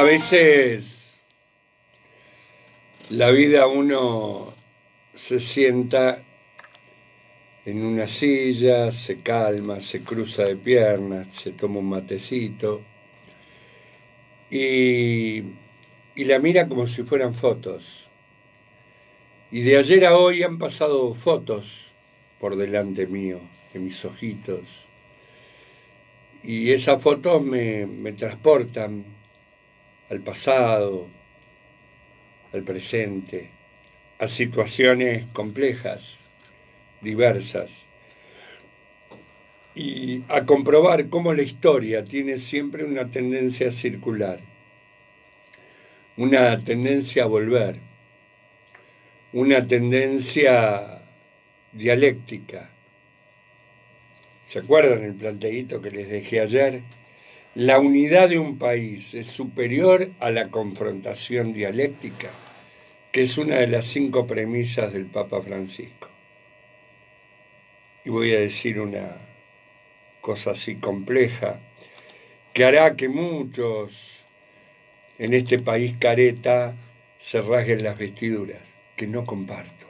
veces la vida uno se sienta en una silla, se calma, se cruza de piernas, se toma un matecito y la mira como si fueran fotos. Y de ayer a hoy han pasado fotos por delante mío, de mis ojitos. Y esas fotos me transportan al pasado, al presente, a situaciones complejas, diversas, y a comprobar cómo la historia tiene siempre una tendencia circular, una tendencia a volver, una tendencia dialéctica. ¿Se acuerdan el planteíto que les dejé ayer? La unidad de un país es superior a la confrontación dialéctica, que es una de las 5 premisas del Papa Francisco. Y voy a decir una cosa así compleja, que hará que muchos en este país careta se rasguen las vestiduras, que no comparto.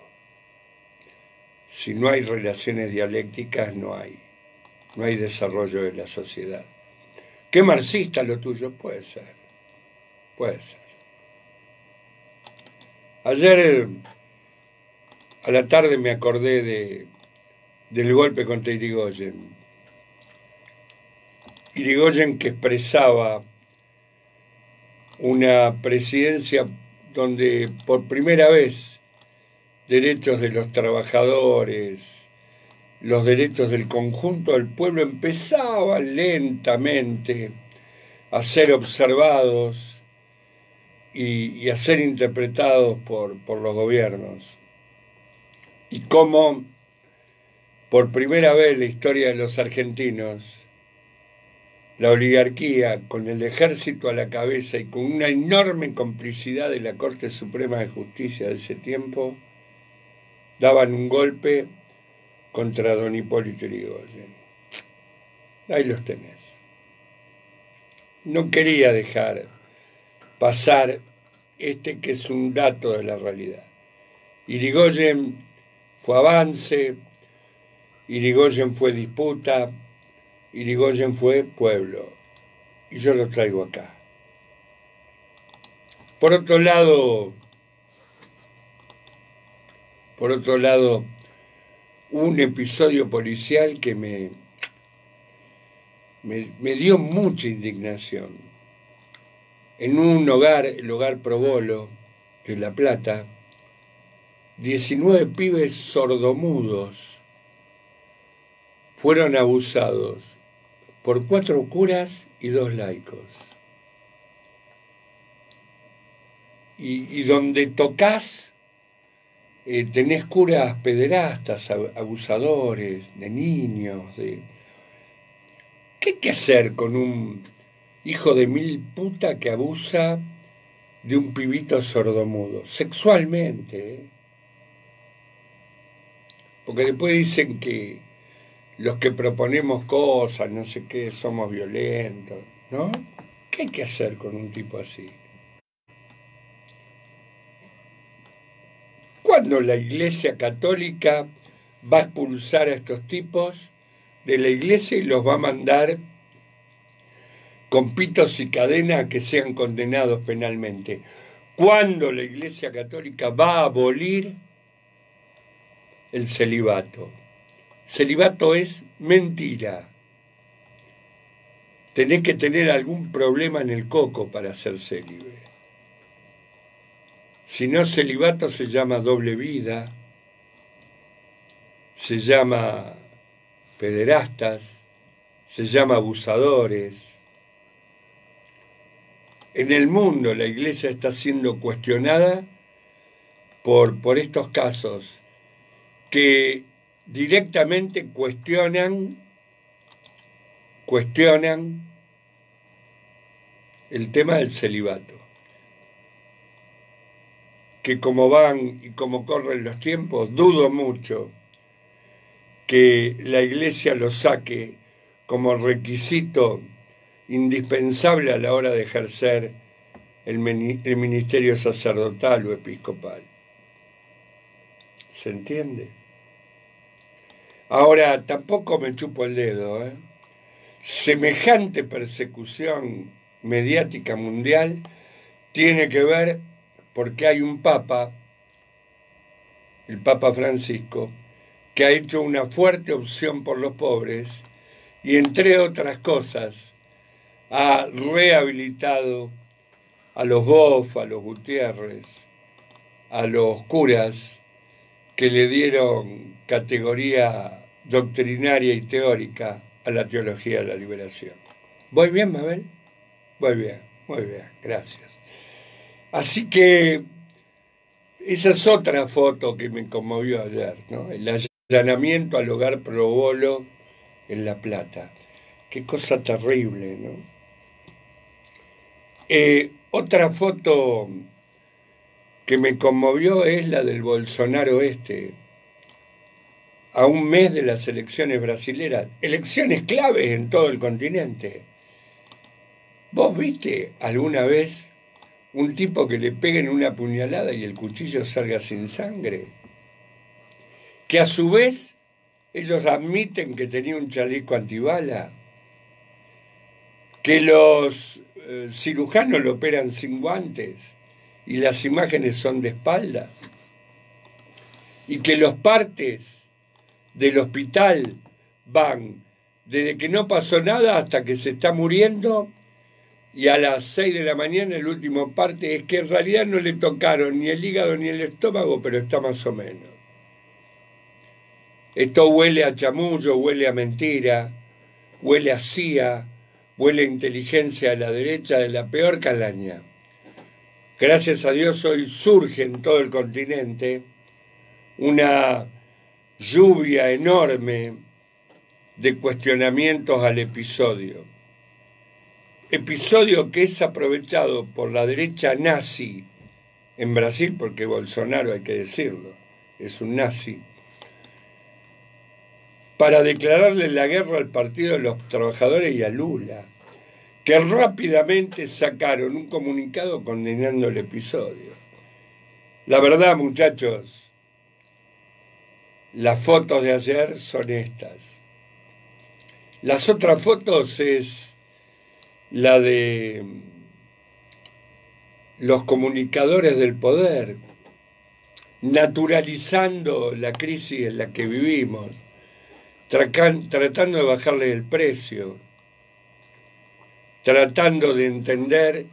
Si no hay relaciones dialécticas, no hay desarrollo de la sociedad. ¿Qué marxista lo tuyo? Puede ser, puede ser. Ayer a la tarde me acordé del golpe contra Irigoyen. Irigoyen, que expresaba una presidencia donde por primera vez derechos de los trabajadores, los derechos del conjunto del pueblo empezaban lentamente a ser observados y a ser interpretados por los gobiernos. Y cómo por primera vez en la historia de los argentinos, la oligarquía, con el ejército a la cabeza y con una enorme complicidad de la Corte Suprema de Justicia de ese tiempo, daban un golpe contra don Hipólito Yrigoyen. Ahí los tenés. No quería dejar pasar que es un dato de la realidad. Irigoyen fue avance, Irigoyen fue disputa, Irigoyen fue pueblo, y yo lo traigo acá. Por otro lado, un episodio policial que me dio mucha indignación. En un hogar, el hogar Probolo, de La Plata, 19 pibes sordomudos fueron abusados por 4 curas y 2 laicos. Y donde tocas, tenés curas pederastas, abusadores de niños. ¿Qué hay que hacer con un hijo de mil puta que abusa de un pibito sordomudo? Sexualmente, Porque después dicen que los que proponemos cosas, no sé qué, somos violentos, ¿no? ¿Qué hay que hacer con un tipo así? ¿Cuándo la Iglesia Católica va a expulsar a estos tipos de la iglesia y los va a mandar con pitos y cadenas a que sean condenados penalmente? ¿Cuándo la Iglesia Católica va a abolir el celibato? Celibato es mentira. Tenés que tener algún problema en el coco para ser célibe. Si no, celibato se llama doble vida, se llama pederastas, se llama abusadores. En el mundo la Iglesia está siendo cuestionada por estos casos que directamente cuestionan el tema del celibato. Que como van y como corren los tiempos, dudo mucho que la Iglesia lo saque como requisito indispensable a la hora de ejercer el ministerio sacerdotal o episcopal. ¿Se entiende? Ahora, tampoco me chupo el dedo, ¿eh? Semejante persecución mediática mundial tiene que ver porque hay un papa, el Papa Francisco, que ha hecho una fuerte opción por los pobres y, entre otras cosas, ha rehabilitado a los Boff, a los Gutiérrez, a los curas que le dieron categoría doctrinaria y teórica a la teología de la liberación. ¿Voy bien, Mabel? Voy bien, muy bien, gracias. Así que esa es otra foto que me conmovió ayer, ¿no? El allanamiento al hogar Pro Bolo en La Plata. Qué cosa terrible, ¿no? Otra foto que me conmovió es la del Bolsonaro a un mes de las elecciones brasileras, elecciones claves en todo el continente. ¿Vos viste alguna vez un tipo que le peguen una puñalada y el cuchillo salga sin sangre? Que a su vez ellos admiten que tenía un chaleco antibala, que los cirujanos lo operan sin guantes y las imágenes son de espaldas, y que los partes del hospital van desde que no pasó nada hasta que se está muriendo, y a las 6 de la mañana el último parte es que en realidad no le tocaron ni el hígado ni el estómago, pero está más o menos. Esto huele a chamullo, huele a mentira, huele a CIA, huele a inteligencia de la derecha de la peor calaña. Gracias a Dios hoy surge en todo el continente una lluvia enorme de cuestionamientos al episodio. Episodio que es aprovechado por la derecha nazi en Brasil, porque Bolsonaro, hay que decirlo, es un nazi, para declararle la guerra al Partido de los Trabajadores y a Lula, que rápidamente sacaron un comunicado condenando el episodio. La verdad, muchachos, las fotos de ayer son estas. Las otras fotos es la de los comunicadores del poder, naturalizando la crisis en la que vivimos, tratando de bajarle el precio, tratando de entender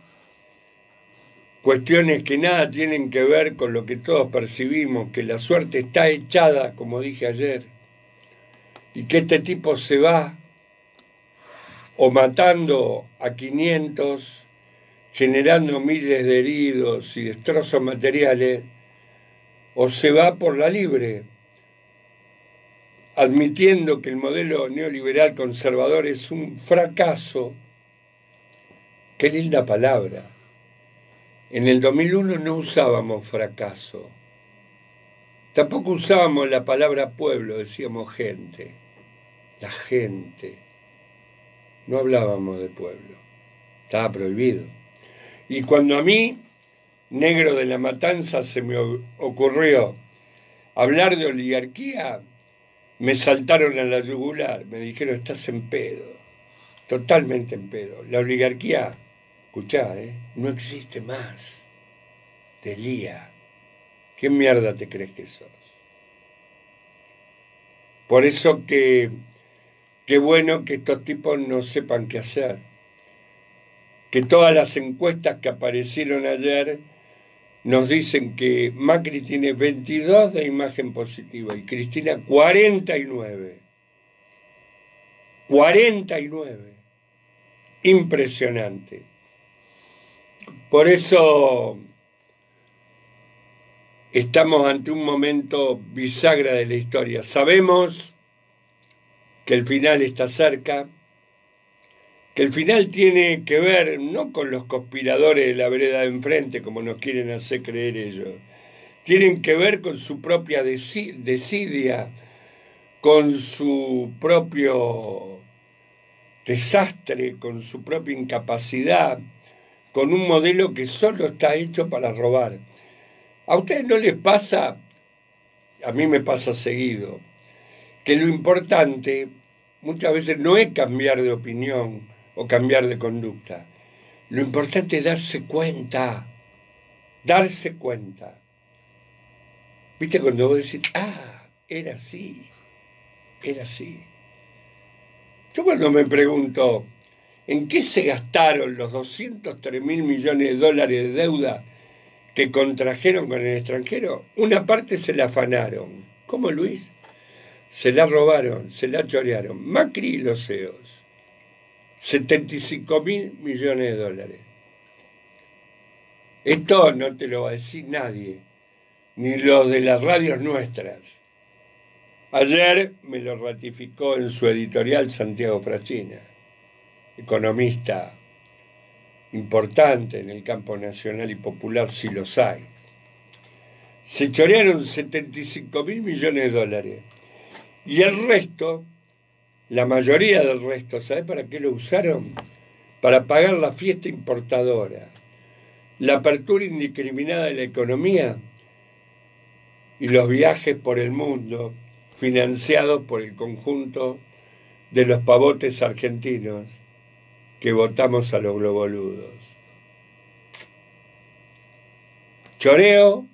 cuestiones que nada tienen que ver con lo que todos percibimos, que la suerte está echada, como dije ayer, y que este tipo se va o matando a 500, generando miles de heridos y destrozos materiales, o se va por la libre, admitiendo que el modelo neoliberal conservador es un fracaso. Qué linda palabra. En el 2001 no usábamos fracaso. Tampoco usábamos la palabra pueblo, decíamos gente. La gente. No hablábamos de pueblo. Estaba prohibido. Y cuando a mí, negro de la matanza, se me ocurrió hablar de oligarquía, me saltaron a la yugular. Me dijeron, estás en pedo. Totalmente en pedo. La oligarquía, escuchá, no existe más. Delía. ¿Qué mierda te crees que sos? Por eso qué bueno que estos tipos no sepan qué hacer. Que todas las encuestas que aparecieron ayer nos dicen que Macri tiene 22 de imagen positiva y Cristina 49. 49. Impresionante. Por eso estamos ante un momento bisagra de la historia. Sabemos que el final está cerca, que el final tiene que ver no con los conspiradores de la vereda de enfrente, como nos quieren hacer creer ellos, tienen que ver con su propia desidia, con su propio desastre, con su propia incapacidad, con un modelo que solo está hecho para robar. ¿A ustedes no les pasa? A mí me pasa seguido, que lo importante muchas veces no es cambiar de opinión o cambiar de conducta. Lo importante es darse cuenta. Darse cuenta. ¿Viste cuando vos decís, era así, era así? Yo cuando me pregunto, ¿en qué se gastaron los 203.000 millones de dólares de deuda que contrajeron con el extranjero? Una parte se la afanaron. ¿Cómo, Luis? Se la robaron, se la chorearon. Macri y los CEOs. 75.000 millones de dólares. Esto no te lo va a decir nadie, ni los de las radios nuestras. Ayer me lo ratificó en su editorial Santiago Frachina, economista importante en el campo nacional y popular, si los hay. Se chorearon 75.000 millones de dólares. Y el resto, la mayoría del resto, ¿sabes para qué lo usaron? Para pagar la fiesta importadora, la apertura indiscriminada de la economía y los viajes por el mundo financiados por el conjunto de los pavotes argentinos que votamos a los globoludos. Choreo,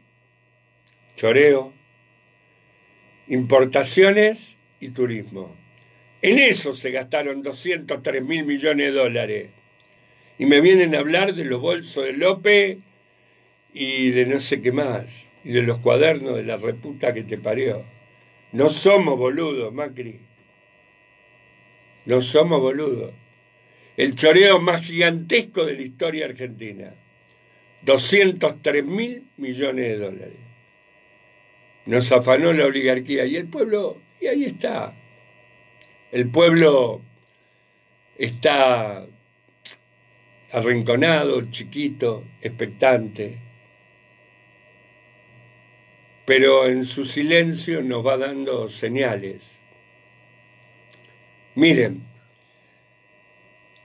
importaciones y turismo. En eso se gastaron 203.000 millones de dólares. Y me vienen a hablar de los bolsos de López y de no sé qué más, y de los cuadernos de la reputa que te parió. No somos boludos, Macri. No somos boludos. El choreo más gigantesco de la historia argentina. 203.000 millones de dólares. Nos afanó la oligarquía y el pueblo, y ahí está. El pueblo está arrinconado, chiquito, expectante, pero en su silencio nos va dando señales. Miren,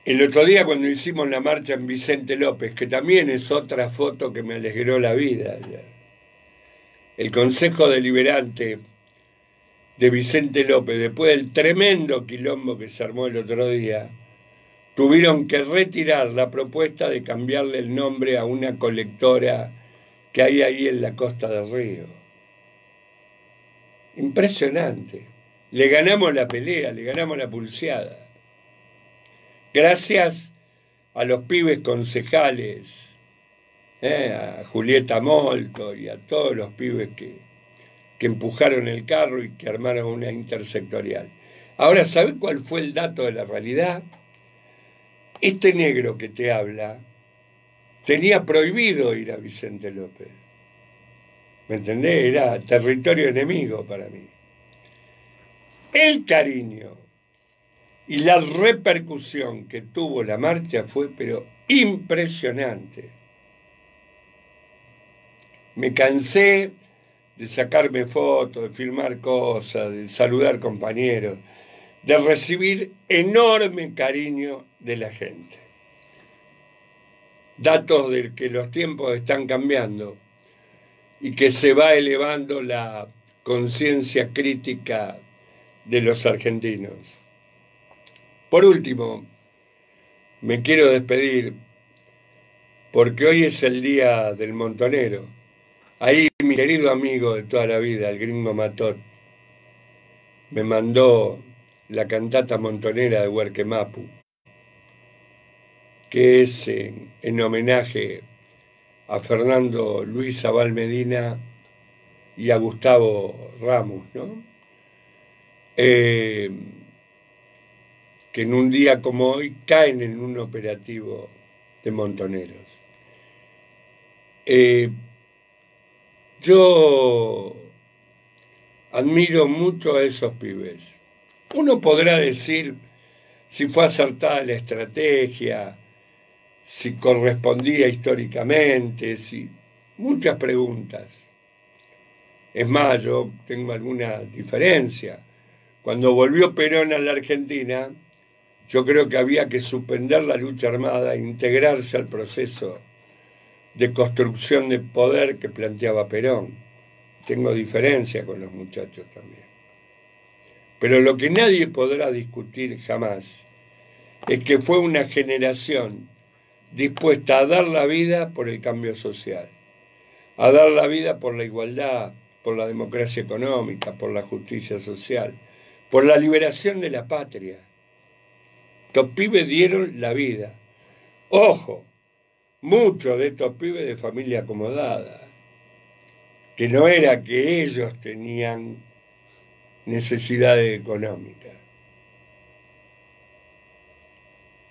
el otro día cuando hicimos la marcha en Vicente López, que también es otra foto que me alegró la vida, el Consejo Deliberante de Vicente López, después del tremendo quilombo que se armó el otro día, tuvieron que retirar la propuesta de cambiarle el nombre a una colectora que hay ahí en la costa del río. Impresionante. Le ganamos la pelea, le ganamos la pulseada. Gracias a los pibes concejales, a Julieta Molto y a todos los pibes que empujaron el carro y que armaron una intersectorial. Ahora, ¿sabes cuál fue el dato de la realidad? Este negro que te habla tenía prohibido ir a Vicente López. ¿Me entendés? Era territorio enemigo para mí. El cariño y la repercusión que tuvo la marcha fue, pero impresionante. Me cansé de sacarme fotos, de filmar cosas, de saludar compañeros, de recibir enorme cariño de la gente. Datos de que los tiempos están cambiando y que se va elevando la conciencia crítica de los argentinos. Por último, me quiero despedir porque hoy es el día del montonero. Ahí mi querido amigo de toda la vida, el gringo Matot, me mandó la cantata montonera de Huerquemapu, que es en homenaje a Fernando Luis Zabal Medina y a Gustavo Ramos, ¿no? Que en un día como hoy caen en un operativo de montoneros. Yo admiro mucho a esos pibes. Uno podrá decir si fue acertada la estrategia, si correspondía históricamente, si muchas preguntas. Es más, yo tengo alguna diferencia. Cuando volvió Perón a la Argentina, Yo creo que había que suspender la lucha armada e integrarse al proceso de construcción de poder que planteaba Perón. Tengo diferencia con los muchachos también. Pero lo que nadie podrá discutir jamás es que fue una generación dispuesta a dar la vida por el cambio social, a dar la vida por la igualdad, por la democracia económica, por la justicia social, por la liberación de la patria. Estos pibes dieron la vida. Ojo, muchos de estos pibes de familia acomodada, que no era que ellos tenían necesidades económicas.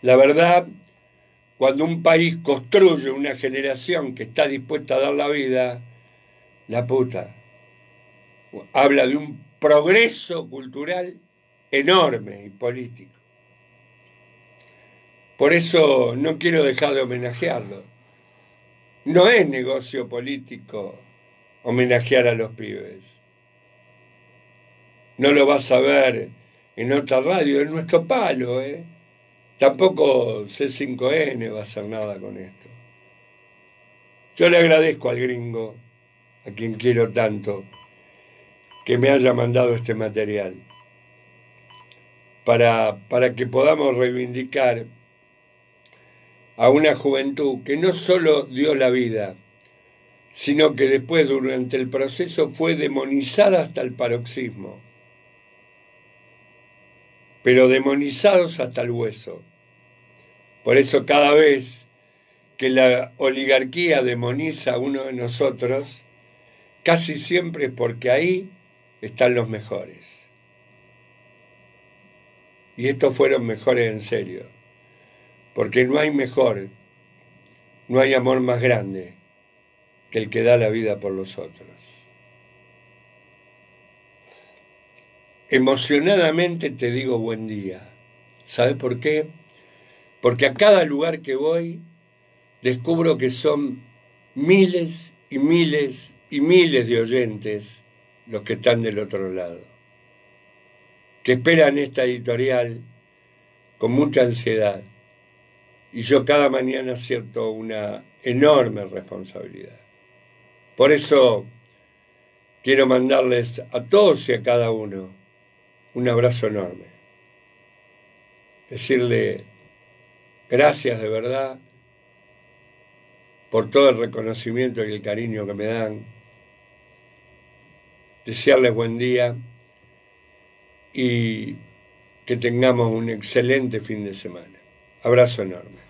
La verdad, cuando un país construye una generación que está dispuesta a dar la vida, la puta, habla de un progreso cultural enorme y político. Por eso no quiero dejar de homenajearlo. No es negocio político homenajear a los pibes. No lo vas a ver en otra radio, es nuestro palo, ¿eh? Tampoco C5N va a hacer nada con esto. Yo le agradezco al gringo, a quien quiero tanto, que me haya mandado este material para que podamos reivindicar a una juventud que no solo dio la vida, sino que después, durante el proceso, fue demonizada hasta el paroxismo, pero demonizados hasta el hueso. Por eso cada vez que la oligarquía demoniza a uno de nosotros, casi siempre es porque ahí están los mejores. Y estos fueron mejores en serio, porque no hay mejor, no hay amor más grande que el que da la vida por los otros. Emocionadamente te digo buen día. ¿Sabes por qué? Porque a cada lugar que voy descubro que son miles y miles y miles de oyentes los que están del otro lado, que esperan esta editorial con mucha ansiedad. Y yo cada mañana siento una enorme responsabilidad. Por eso quiero mandarles a todos y a cada uno un abrazo enorme. Decirle gracias de verdad por todo el reconocimiento y el cariño que me dan. Desearles buen día y que tengamos un excelente fin de semana. Abrazo enorme.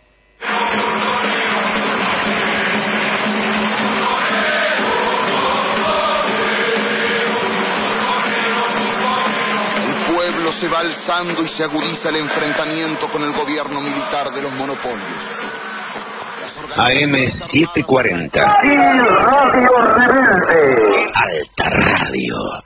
Se va alzando y se agudiza el enfrentamiento con el gobierno militar de los monopolios. AM 740. Radio Rebelde. Alta Radio.